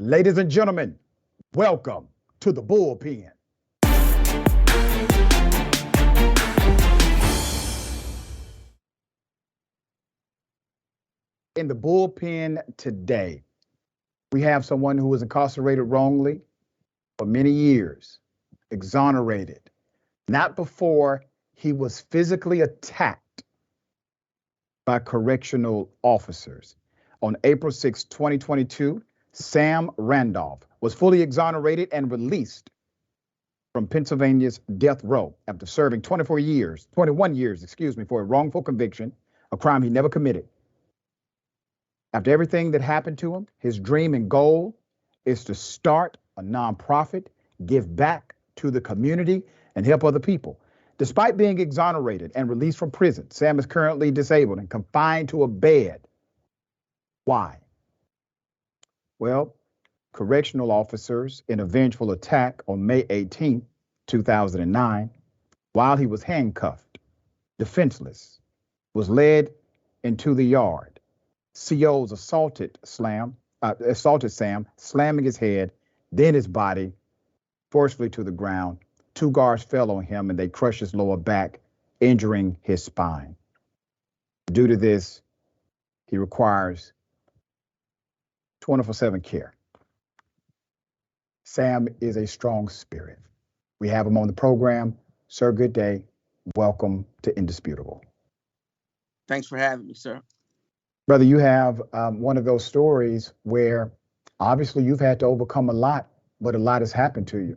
Ladies and gentlemen, welcome to the Bullpen. In the Bullpen today, we have someone who was incarcerated wrongly for many years, exonerated, not before he was physically attacked by correctional officers. On April 6, 2022, Sam Randolph was fully exonerated and released from Pennsylvania's death row after serving 21 years, for a wrongful conviction, a crime he never committed. After everything that happened to him, his dream and goal is to start a nonprofit, give back to the community, and help other people. Despite being exonerated and released from prison, Sam is currently disabled and confined to a bed. Why? Well, correctional officers in a vengeful attack on May 18, 2009, while he was handcuffed, defenseless, was led into the yard. COs assaulted Sam, slamming his head, then his body forcefully to the ground. 2 guards fell on him and they crushed his lower back, injuring his spine. Due to this, he requires 24/7 care. Sam is a strong spirit. We have him on the program. Sir, good day. Welcome to Indisputable. Thanks for having me, sir. Brother, you have one of those stories where obviously you've had to overcome a lot, but a lot has happened to you,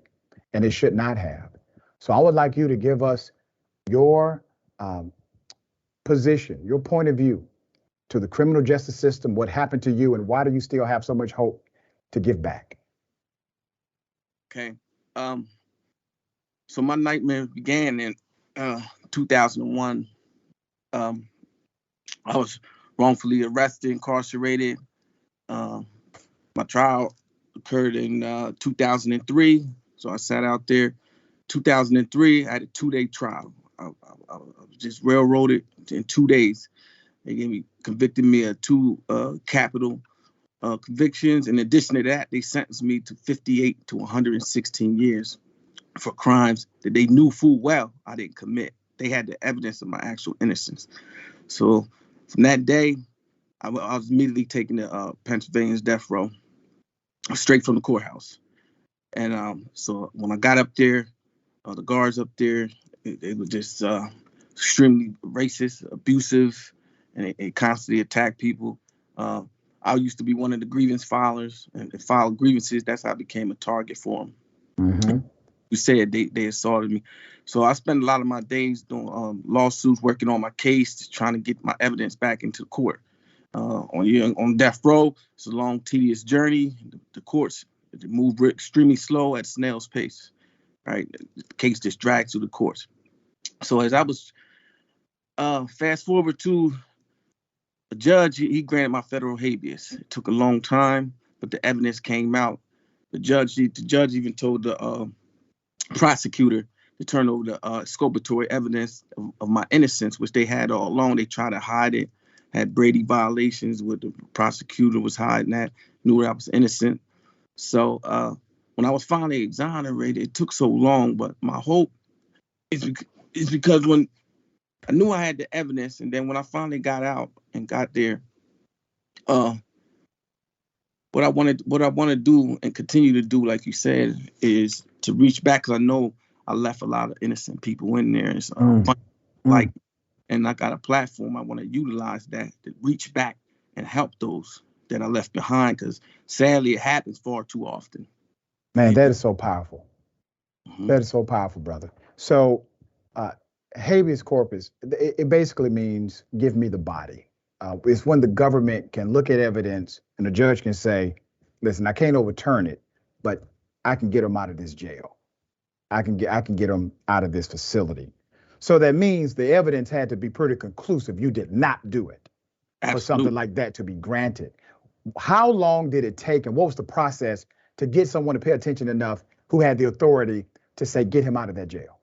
and it should not have. So I would like you to give us your position, your point of view to the criminal justice system, what happened to you, and why do you still have so much hope to give back? Okay. So my nightmare began in 2001. I was wrongfully arrested, incarcerated. My trial occurred in 2003. So I sat out there. 2003, I had a 2-day trial. I was just railroaded in 2 days. They convicted me of 2 capital convictions. In addition to that, they sentenced me to 58 to 116 years for crimes that they knew full well I didn't commit. They had the evidence of my actual innocence. So from that day, I was immediately taken to Pennsylvania's death row, straight from the courthouse. And so when I got up there, the guards up there, they were just extremely racist, abusive, and they constantly attacked people. I used to be one of the grievance filers and filed grievances. That's how I became a target for them. Mm-hmm. You said they assaulted me. So I spent a lot of my days doing lawsuits, working on my case, trying to get my evidence back into the court. On death row, it's a long, tedious journey. The courts move extremely slow at snail's pace, right? The case just drags through the courts. So as I was fast forward to the judge, he granted my federal habeas. It took a long time, but the evidence came out. The judge even told the prosecutor to turn over the exculpatory evidence of my innocence, which they had all along. They tried to hide it, had Brady violations, what the prosecutor was hiding that, knew that I was innocent. So when I was finally exonerated, it took so long, but my hope is because when I knew I had the evidence, and then when I finally got out and got there, what I want to do and continue to do, like you said, is to reach back, because I know I left a lot of innocent people in there. It's and I got a platform. I want to utilize that to reach back and help those that I left behind, because sadly it happens far too often. Man, that is so powerful. Mm-hmm. That is so powerful, brother. So habeas corpus, it basically means give me the body. It's when the government can look at evidence and the judge can say, listen, I can't overturn it, but I can get them out of this jail. I can get them out of this facility. So that means the evidence had to be pretty conclusive. You did not do it. Absolutely. For something like that to be granted. How long did it take, and what was the process to get someone to pay attention enough who had the authority to say, get him out of that jail?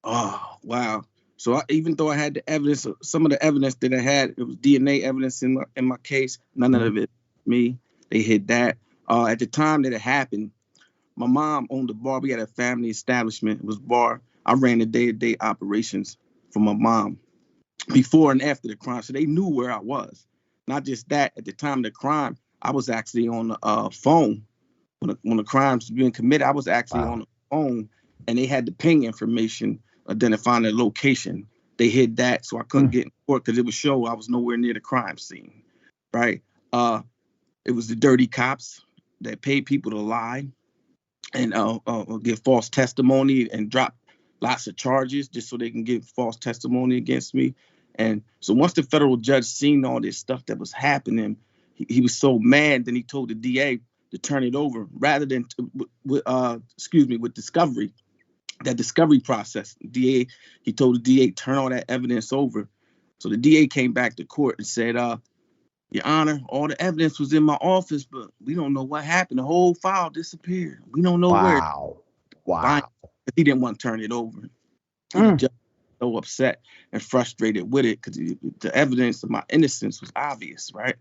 Oh, wow. So even though I had the evidence, some of the evidence that I had, it was DNA evidence in my case. None of it me. They hid that. At the time that it happened, my mom owned a bar. We had a family establishment. It was a bar. I ran the day-to-day operations for my mom before and after the crime. So they knew where I was. Not just that, at the time of the crime, I was actually on the phone. When the crimes were being committed, I was actually on the phone, and they had the ping information identifying the location. They hid that, so I couldn't get in court because it would show I was nowhere near the crime scene, right? It was the dirty cops that paid people to lie and give false testimony and drop lots of charges just so they can give false testimony against me. And so once the federal judge seen all this stuff that was happening, he was so mad. Then he told the DA to turn it over rather than with discovery. That discovery process, he told the DA turn all that evidence over. So the DA came back to court and said, Your Honor, all the evidence was in my office, but we don't know what happened. The whole file disappeared. We don't know where. Wow. He didn't want to turn it over. And the judge was so upset and frustrated with it because the evidence of my innocence was obvious, right?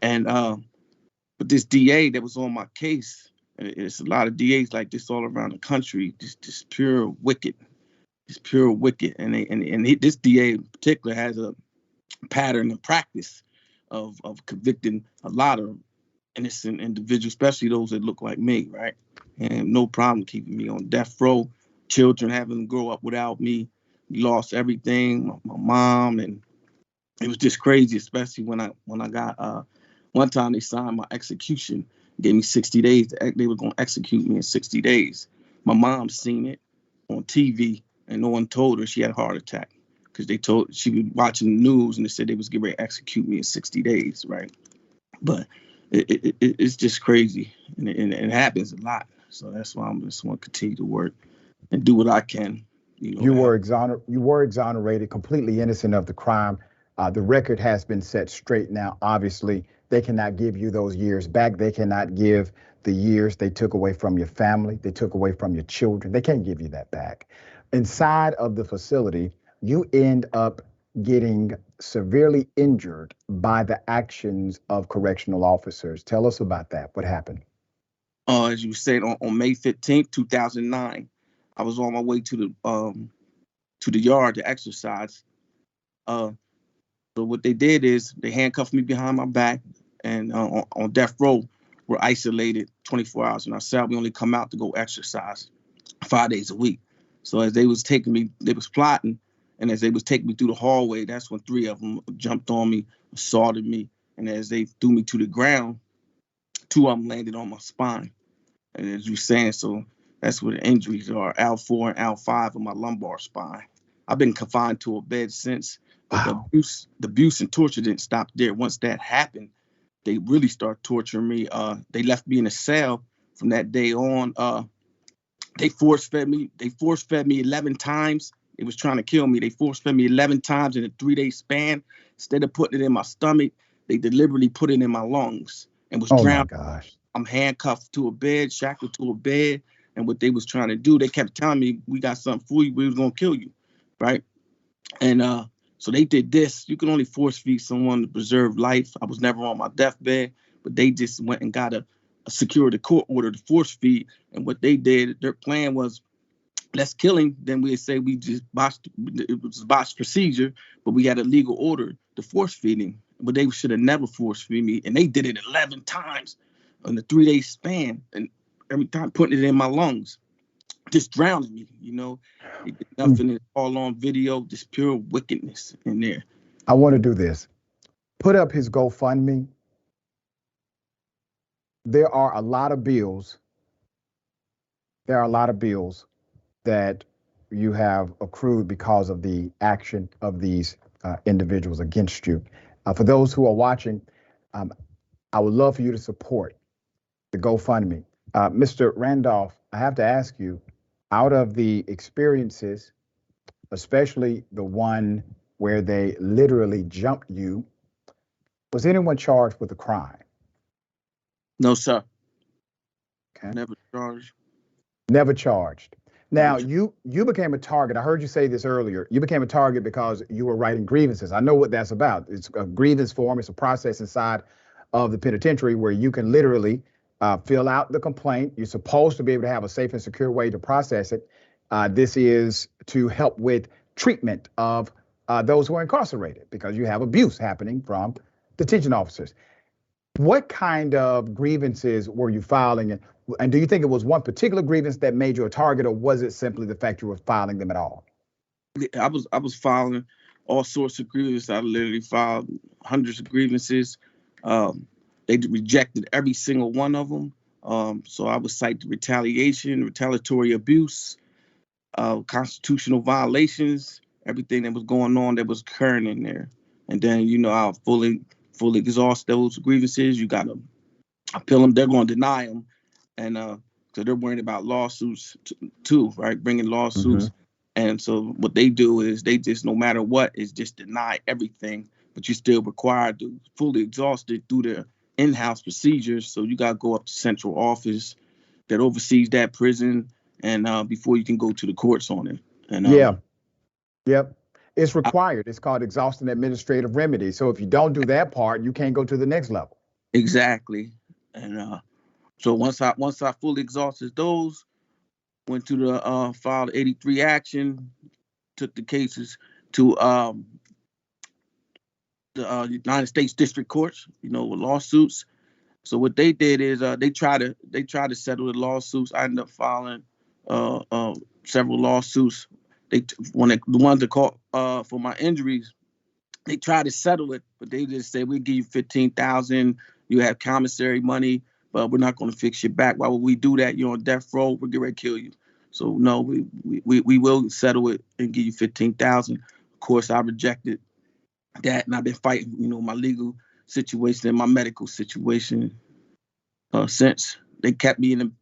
And but this DA that was on my case, and it's a lot of DAs like this all around the country, just pure wicked, And this DA in particular has a pattern and practice of convicting a lot of innocent individuals, especially those that look like me, right? And no problem keeping me on death row. Children having to grow up without me. We lost everything, my mom, and it was just crazy, especially when I got one time they signed my execution, gave me 60 days. They were going to execute me in 60 days. My mom seen it on TV, and no one told her she had a heart attack because she was watching the news and they said they was getting ready to execute me in 60 days, right? But it's just crazy, and it happens a lot. So that's why I'm just want to continue to work and do what I can. You were exonerated, completely innocent of the crime. The record has been set straight now. Obviously, they cannot give you those years back. They cannot give the years they took away from your family. They took away from your children. They can't give you that back. Inside of the facility, you end up getting severely injured by the actions of correctional officers. Tell us about that. What happened? As you said, on May 15th, 2009, I was on my way to the yard to exercise. So what they did is they handcuffed me behind my back, and on death row, we're isolated 24 hours in our cell. We only come out to go exercise 5 days a week. So as they was taking me, they was plotting, and as they was taking me through the hallway, that's when 3 of them jumped on me, assaulted me, and as they threw me to the ground, 2 of them landed on my spine. And as you're saying, so that's where the injuries are, L4 and L5 of my lumbar spine. I've been confined to a bed since, but the abuse and torture didn't stop there. Once that happened, they really started torturing me. They left me in a cell from that day on. They force fed me 11 times. They was trying to kill me. They force fed me 11 times in a 3-day span. Instead of putting it in my stomach, they deliberately put it in my lungs and was drowned. Oh my gosh. I'm handcuffed to a bed, shackled to a bed. And what they was trying to do, they kept telling me, we got something for you. We was going to kill you. Right. And so they did this. You can only force feed someone to preserve life. I was never on my deathbed, but they just went and got a security court order to force feed. And what they did, their plan was, let's kill him. Then we'd say we just it was a botched procedure, but we had a legal order to force feed him. But they should have never force feed me. And they did it 11 times in a 3-day span. And every time putting it in my lungs, just drowning me, nothing is all on video, just pure wickedness in there. I want to do this. Put up his GoFundMe. There are a lot of bills. That you have accrued because of the action of these individuals against you. For those who are watching, I would love for you to support the GoFundMe. Mr. Randolph, I have to ask you, out of the experiences, especially the one where they literally jumped you, was anyone charged with a crime? No, sir. Okay. Never charged. Never charged. Now, you became a target. I heard you say this earlier. You became a target because you were writing grievances. I know what that's about. It's a grievance form. It's a process inside of the penitentiary where you can literally fill out the complaint. You're supposed to be able to have a safe and secure way to process it. This is to help with treatment of those who are incarcerated because you have abuse happening from detention officers. What kind of grievances were you filing? And do you think it was one particular grievance that made you a target, or was it simply the fact you were filing them at all? I was filing all sorts of grievances. I literally filed hundreds of grievances. They rejected every single one of them. So I was cited retaliation, retaliatory abuse, constitutional violations, everything that was going on that was occurring in there. And then, I'll fully exhaust those grievances. You got to appeal them. They're going to deny them. And so they're worried about lawsuits too, right? Bringing lawsuits. Mm-hmm. And so what they do is they just, no matter what, is just deny everything. But you're still required to fully exhaust it through their in-house procedures. So you got to go up to central office that oversees that prison, and before you can go to the courts on it. And Yep. It's required. It's called exhausting administrative remedy. So if you don't do that part, you can't go to the next level. Exactly. And so once I fully exhausted those, went to the filed 83 action, took the cases to the United States District Courts, with lawsuits. So what they did is they tried to settle the lawsuits. I ended up filing several lawsuits. The ones that caught for my injuries, they tried to settle it, but they just said, we'll give you $15,000. You have commissary money, but we're not going to fix your back. Why would we do that? You're on death row. We're getting ready to kill you. So no, we will settle it and give you $15,000. Of course, I rejected that, and I've been fighting, my legal situation and my medical situation since. They kept me in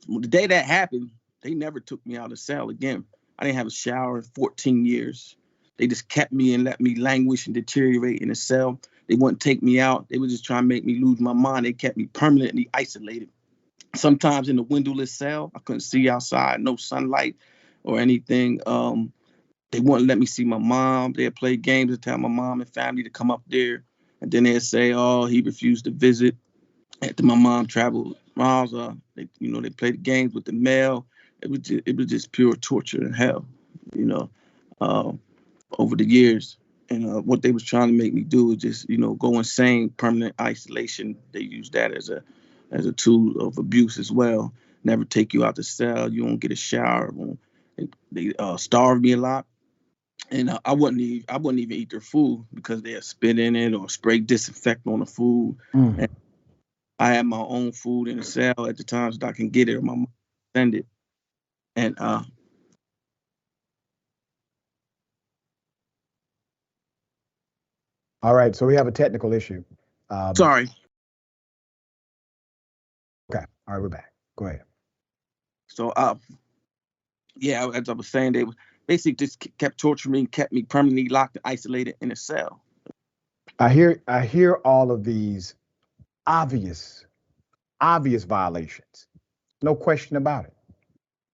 the day that happened. They never took me out of the cell again. I didn't have a shower in 14 years. They just kept me and let me languish and deteriorate in the cell. They wouldn't take me out. They were just trying to make me lose my mind. They kept me permanently isolated. Sometimes in the windowless cell, I couldn't see outside, no sunlight or anything. They wouldn't let me see my mom. They'd play games and tell my mom and family to come up there. And then they'd say, oh, he refused to visit. After my mom traveled miles, they played the games with the mail. It was just pure torture and hell, over the years. And what they was trying to make me do was just, go insane, permanent isolation. They used that as a tool of abuse as well. Never take you out the cell. You won't get a shower. They starved me a lot. And I wouldn't even eat their food because they had spit in it or spray disinfectant on the food. Mm. And I had my own food in the cell at the times that I can get it, or my mom send it. And all right, so we have a technical issue. Sorry. Okay, all right, we're back. Go ahead. So, yeah, as I was saying, they basically just kept torturing me and kept me permanently locked and isolated in a cell. I hear all of these obvious violations. No question about it.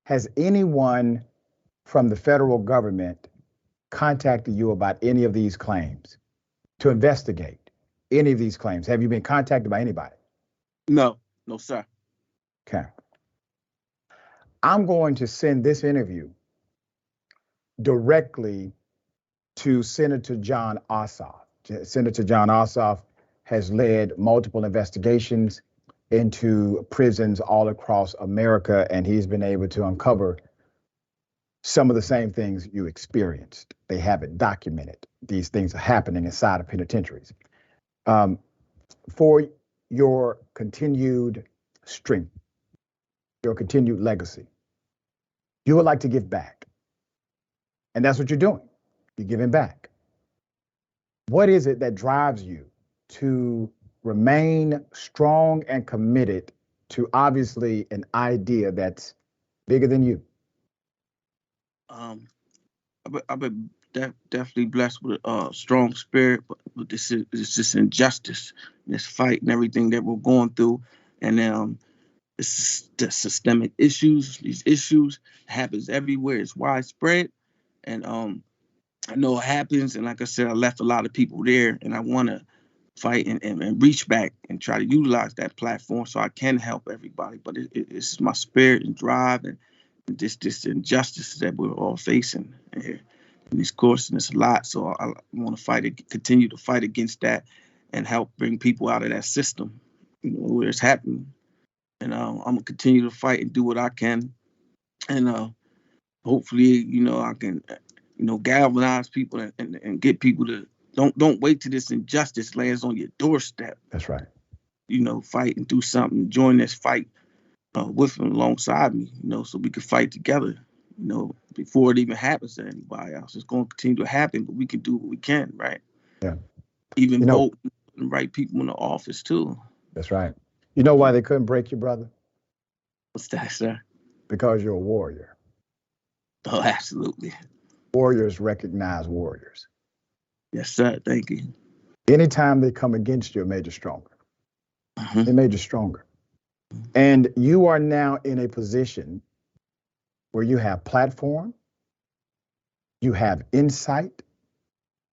Has anyone from the federal government contacted you about any of these claims to investigate any of these claims? Have you been contacted by anybody? No, sir. Okay. I'm going to send this interview directly to Senator Jon Ossoff. Senator Jon Ossoff has led multiple investigations into prisons all across America, and he's been able to uncover some of the same things you experienced. They have it documented. These things are happening inside of penitentiaries. For your continued strength, your continued legacy, you would like to give back. And that's what you're doing. You're giving back. What is it that drives you to remain strong and committed to obviously an idea that's bigger than you? I've been definitely blessed with a strong spirit, but this injustice, this fight, and everything that we're going through, and it's the systemic issues. These issues happens everywhere. It's widespread, and I know it happens. And like I said, I left a lot of people there, and I want to fight and reach back and try to utilize that platform so I can help everybody. But it's my spirit and drive and this injustice that we're all facing here in this course, and it's a lot. So I want to continue to fight against that and help bring people out of that system, where it's happening. And I'm gonna continue to fight and do what I can, and hopefully, I can, galvanize people and get people to don't wait till this injustice lands on your doorstep. That's right. Fight and do something. Join this fight with them alongside me, so we can fight together. Before it even happens to anybody else, it's going to continue to happen, but we can do what we can, right? Yeah. Even vote and right people in the office too. That's right. You know why they couldn't break you, brother? What's that, sir? Because you're a warrior. Oh, absolutely. Warriors recognize warriors. Yes, sir. Thank you. Anytime they come against you, it made you stronger. Mm-hmm. It made you stronger. And you are now in a position where you have platform, you have insight,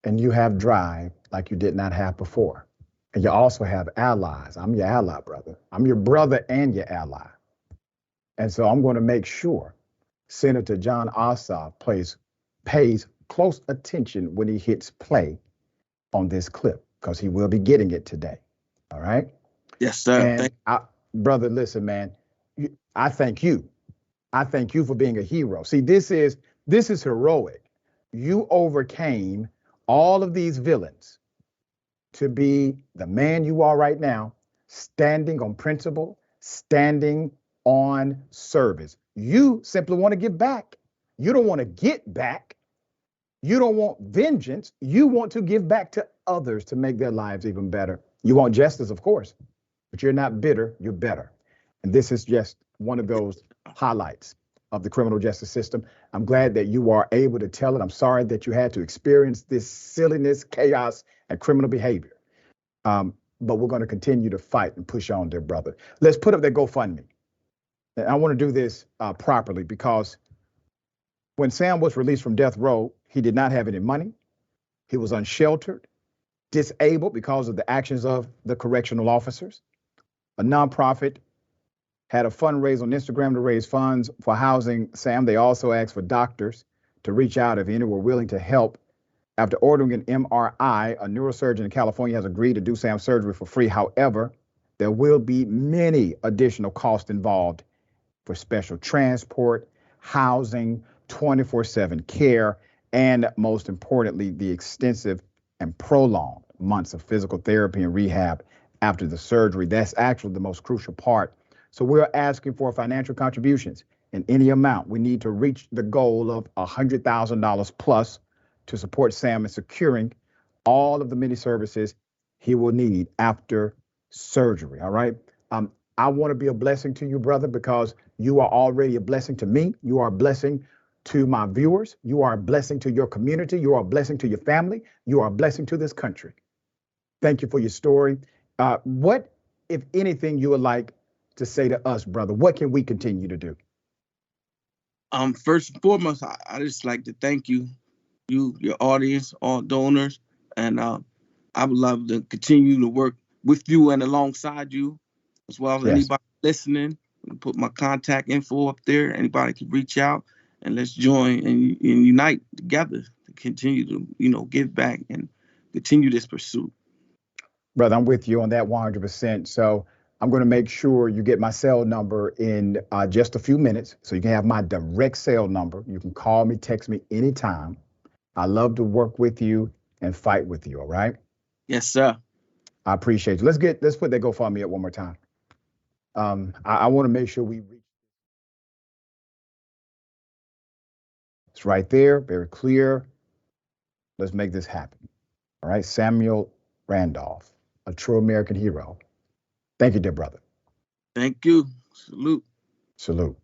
and you have drive like you did not have before. And you also have allies. I'm your ally, brother. I'm your brother and your ally. And so I'm going to make sure Senator John Ossoff pays close attention when he hits play on this clip, because he will be getting it today. All right? Yes, sir. Brother, listen, man, I thank you. I thank you for being a hero. See, this is heroic. You overcame all of these villains to be the man you are right now, standing on principle, standing on service. You simply want to give back. You don't want to get back. You don't want vengeance. You want to give back to others to make their lives even better. You want justice, of course, but you're not bitter, you're better. And this is just one of those highlights of the criminal justice system. I'm glad that you are able to tell it. I'm sorry that you had to experience this silliness, chaos, and criminal behavior. But we're going to continue to fight and push on, dear brother. Let's put up that GoFundMe. And I want to do this properly, because when Sam was released from death row, he did not have any money. He was unsheltered, disabled because of the actions of the correctional officers. A nonprofit had a fundraiser on Instagram to raise funds for housing Sam. They also asked for doctors to reach out if any were willing to help. After ordering an MRI, a neurosurgeon in California has agreed to do Sam's surgery for free. However, there will be many additional costs involved for special transport, housing, 24/7 care, and most importantly, the extensive and prolonged months of physical therapy and rehab after the surgery. That's actually the most crucial part. So we're asking for financial contributions in any amount. We need to reach the goal of $100,000 plus to support Sam in securing all of the many services he will need after surgery. All right. I want to be a blessing to you, brother, because you are already a blessing to me. You are a blessing to my viewers. You are a blessing to your community. You are a blessing to your family. You are a blessing to this country. Thank you for your story. What, if anything, you would like to say to us, brother? What can we continue to do? First and foremost, I just like to thank you, your audience, all donors, and I would love to continue to work with you and alongside you, as well as anybody listening. Put my contact info up there. Anybody can reach out, and let's join and unite together to continue to, give back and continue this pursuit. Brother, I'm with you on that 100%. So I'm going to make sure you get my cell number in just a few minutes, so you can have my direct cell number. You can call me, text me anytime. I love to work with you and fight with you. All right? Yes, sir. I appreciate you. Let's put that GoFundMe up one more time. I want to make sure we reach. It's right there, very clear. Let's make this happen. All right, Samuel Randolph, a true American hero. Thank you, dear brother. Thank you. Salute. Salute.